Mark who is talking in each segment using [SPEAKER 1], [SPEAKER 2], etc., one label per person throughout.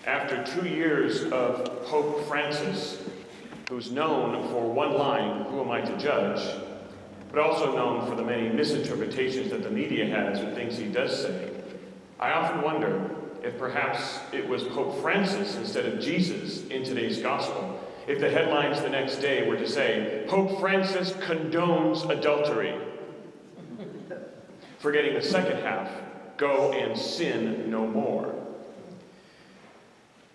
[SPEAKER 1] After 2 years of Pope Francis, who's known for one line, "Who am I to judge?" but also known for the many misinterpretations that the media has of things he does say, I often wonder if perhaps it was Pope Francis instead of Jesus in today's gospel, if the headlines the next day were to say, "Pope Francis condones adultery," forgetting the second half, "Go and sin no more."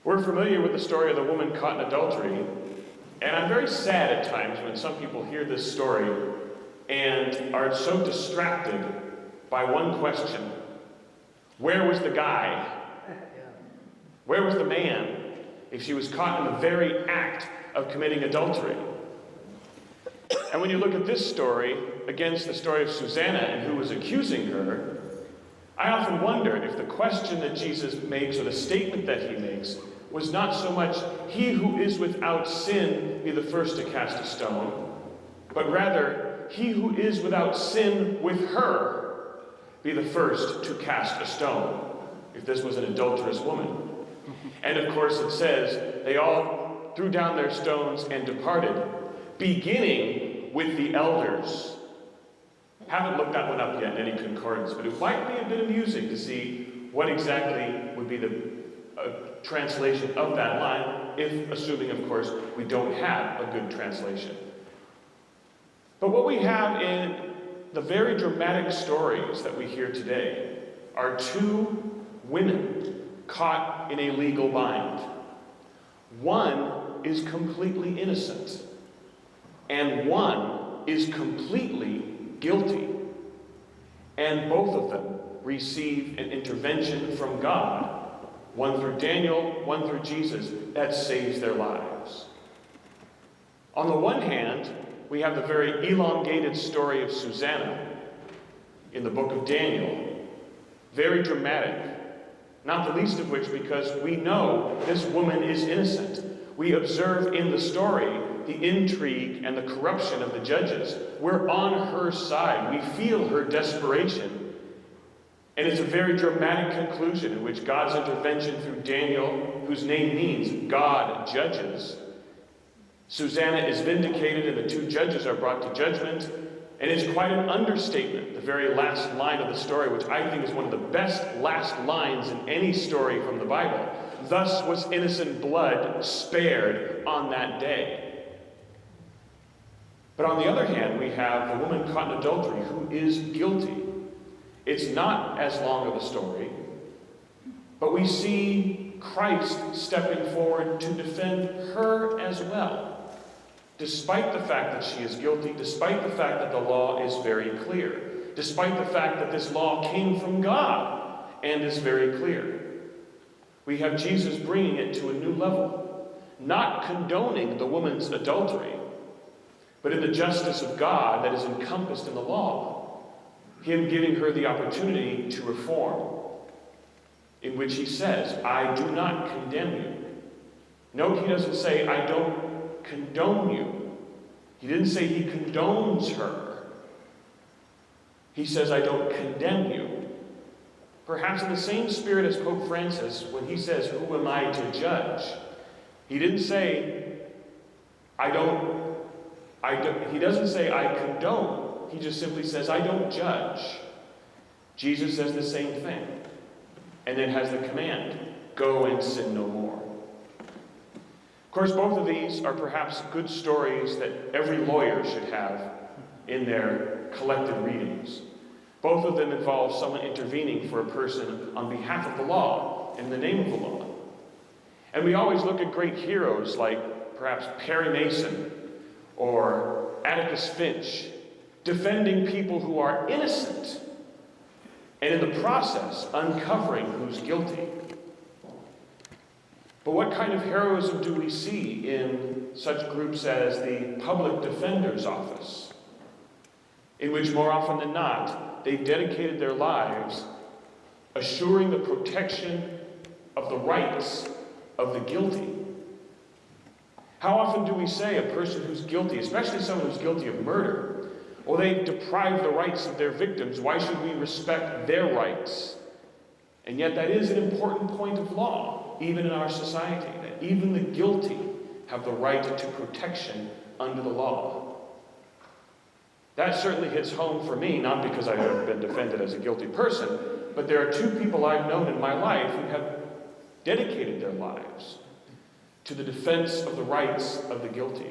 [SPEAKER 1] We're familiar with the story of the woman caught in adultery, and I'm very sad at times when some people hear this story and are so distracted by one question. Where was the guy? Where was the man if she was caught in the very act of committing adultery? And when you look at this story against the story of Susanna and who was accusing her, I often wonder if the question that Jesus makes or the statement that he makes was not so much, "He who is without sin be the first to cast a stone," but rather, "He who is without sin with her be the first to cast a stone," if this was an adulterous woman. And of course it says, they all threw down their stones and departed, beginning with the elders. Haven't looked that one up yet in any concordance, but it might be a bit amusing to see what exactly would be the translation of that line, if assuming, of course, we don't have a good translation. But what we have in the very dramatic stories that we hear today are two women caught in a legal bind. One is completely innocent, and one is completely guilty. And both of them receive an intervention from God, one through Daniel, one through Jesus, that saves their lives. On the one hand, we have the very elongated story of Susanna in the book of Daniel. Very dramatic, not the least of which because we know this woman is innocent. We observe in the story the intrigue and the corruption of the judges. We're on her side. We feel her desperation. And it's a very dramatic conclusion in which God's intervention through Daniel, whose name means God judges. Susanna is vindicated and the two judges are brought to judgment. And it's quite an understatement, the very last line of the story, which I think is one of the best last lines in any story from the Bible. "Thus was innocent blood spared on that day." But on the other hand, we have the woman caught in adultery who is guilty. It's not as long of a story, but we see Christ stepping forward to defend her as well, despite the fact that she is guilty, despite the fact that the law is very clear, despite the fact that this law came from God and is very clear. We have Jesus bringing it to a new level, not condoning the woman's adultery, but in the justice of God that is encompassed in the law, him giving her the opportunity to reform, in which he says, "I do not condemn you." Note, he doesn't say, "I don't condone you." He didn't say he condones her. He says, "I don't condemn you." Perhaps in the same spirit as Pope Francis, when he says, "Who am I to judge?" He didn't say, he doesn't say, "I condone." He just simply says, "I don't judge." Jesus says the same thing, and then has the command, "Go and sin no more." Of course, both of these are perhaps good stories that every lawyer should have in their collected readings. Both of them involve someone intervening for a person on behalf of the law, in the name of the law. And we always look at great heroes like perhaps Perry Mason or Atticus Finch, defending people who are innocent, and in the process, uncovering who's guilty. But what kind of heroism do we see in such groups as the Public Defender's Office, in which more often than not, they've dedicated their lives assuring the protection of the rights of the guilty? How often do we say a person who's guilty, especially someone who's guilty of murder, well, they deprive the rights of their victims, why should we respect their rights? And yet that is an important point of law. even in our society, that even the guilty have the right to protection under the law. That certainly hits home for me, not because I've ever been defended as a guilty person, but there are two people I've known in my life who have dedicated their lives to the defense of the rights of the guilty.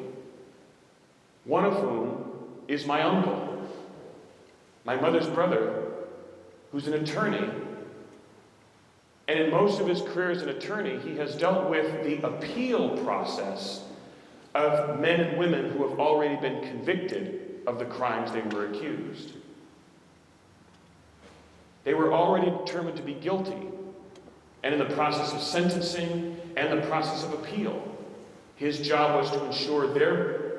[SPEAKER 1] One of whom is my uncle, my mother's brother, who's an attorney. And in most of his career as an attorney, he has dealt with the appeal process of men and women who have already been convicted of the crimes they were accused. They were already determined to be guilty, and in the process of sentencing and the process of appeal, his job was to ensure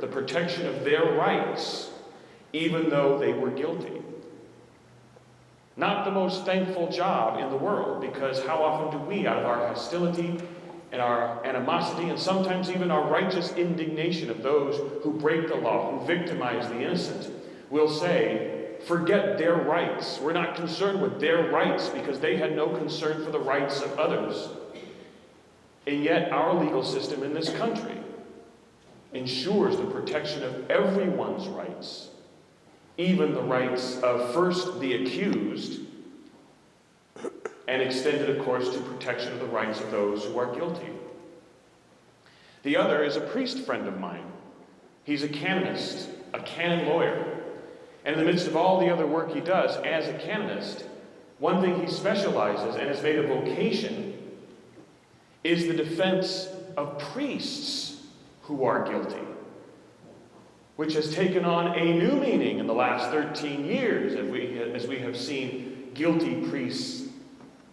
[SPEAKER 1] the protection of their rights, even though they were guilty. Not the most thankful job in the world, because how often do we, out of our hostility and our animosity, and sometimes even our righteous indignation of those who break the law, who victimize the innocent, will say, forget their rights. We're not concerned with their rights because they had no concern for the rights of others. And yet our legal system in this country ensures the protection of everyone's rights, even the rights of first the accused, and extended, of course, to protection of the rights of those who are guilty. The other is a priest friend of mine. He's a canonist, a canon lawyer. And in the midst of all the other work he does as a canonist, one thing he specializes and has made a vocation is the defense of priests who are guilty, which has taken on a new meaning in the last 13 years as we have seen guilty priests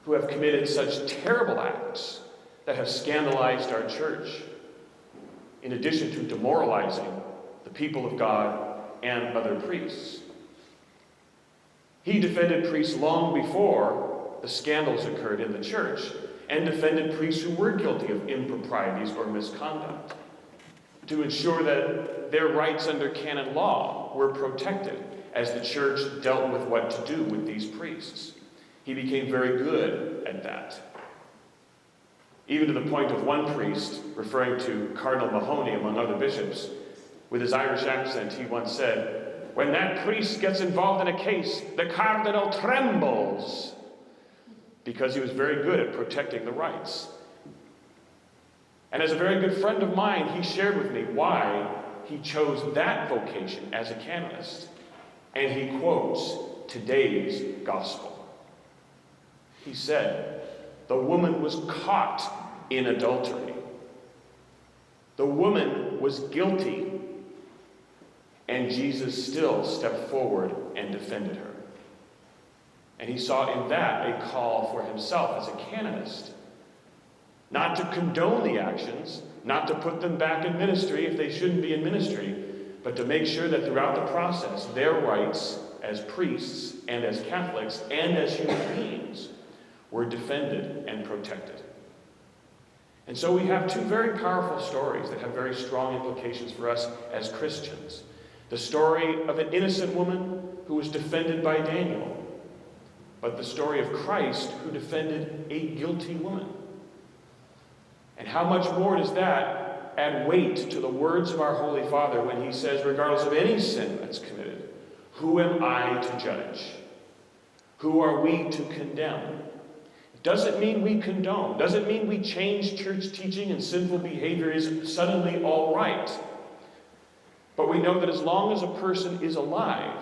[SPEAKER 1] who have committed such terrible acts that have scandalized our church, in addition to demoralizing the people of God and other priests. He defended priests long before the scandals occurred in the church, and defended priests who were guilty of improprieties or misconduct, to ensure that their rights under canon law were protected as the church dealt with what to do with these priests. He became very good at that. Even to the point of one priest, referring to Cardinal Mahoney among other bishops, with his Irish accent, he once said, "When that priest gets involved in a case, the cardinal trembles," because he was very good at protecting the rights. And as a very good friend of mine, he shared with me why he chose that vocation as a canonist. And he quotes today's gospel. He said, "The woman was caught in adultery. The woman was guilty, and Jesus still stepped forward and defended her." And he saw in that a call for himself as a canonist, not to condone the actions, not to put them back in ministry if they shouldn't be in ministry, but to make sure that throughout the process, their rights as priests and as Catholics and as human beings were defended and protected. And so we have two very powerful stories that have very strong implications for us as Christians. The story of an innocent woman who was defended by Daniel, but the story of Christ who defended a guilty woman. And how much more does that add weight to the words of our Holy Father when he says, regardless of any sin that's committed, who am I to judge? Who are we to condemn? Doesn't mean we condone. Doesn't mean we change church teaching and sinful behavior is suddenly all right. But we know that as long as a person is alive,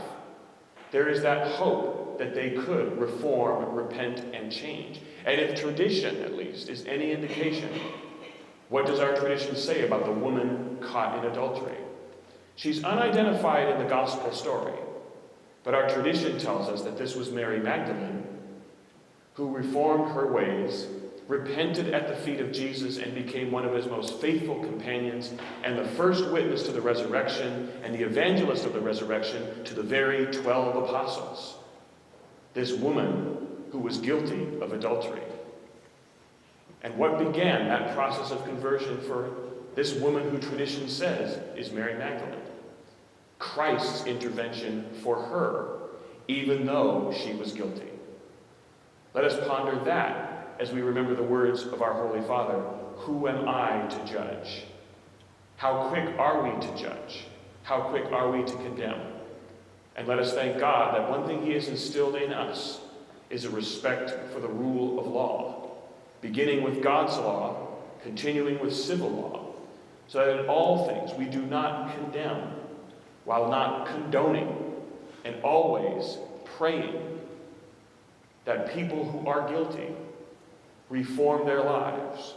[SPEAKER 1] there is that hope that they could reform, repent, and change. And if tradition, at least, is any indication, what does our tradition say about the woman caught in adultery? She's unidentified in the gospel story, but our tradition tells us that this was Mary Magdalene, who reformed her ways, repented at the feet of Jesus, and became one of his most faithful companions, and the first witness to the resurrection, and the evangelist of the resurrection to the very 12 apostles. This woman who was guilty of adultery. And what began that process of conversion for this woman who tradition says is Mary Magdalene? Christ's intervention for her, even though she was guilty. Let us ponder that as we remember the words of our Holy Father, who am I to judge? How quick are we to judge? How quick are we to condemn? And let us thank God that one thing he has instilled in us is a respect for the rule of law, beginning with God's law, continuing with civil law, so that in all things we do not condemn, while not condoning, and always praying that people who are guilty reform their lives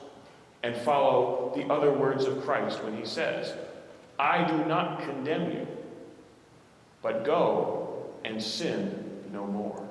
[SPEAKER 1] and follow the other words of Christ when he says, I do not condemn you, but go and sin no more.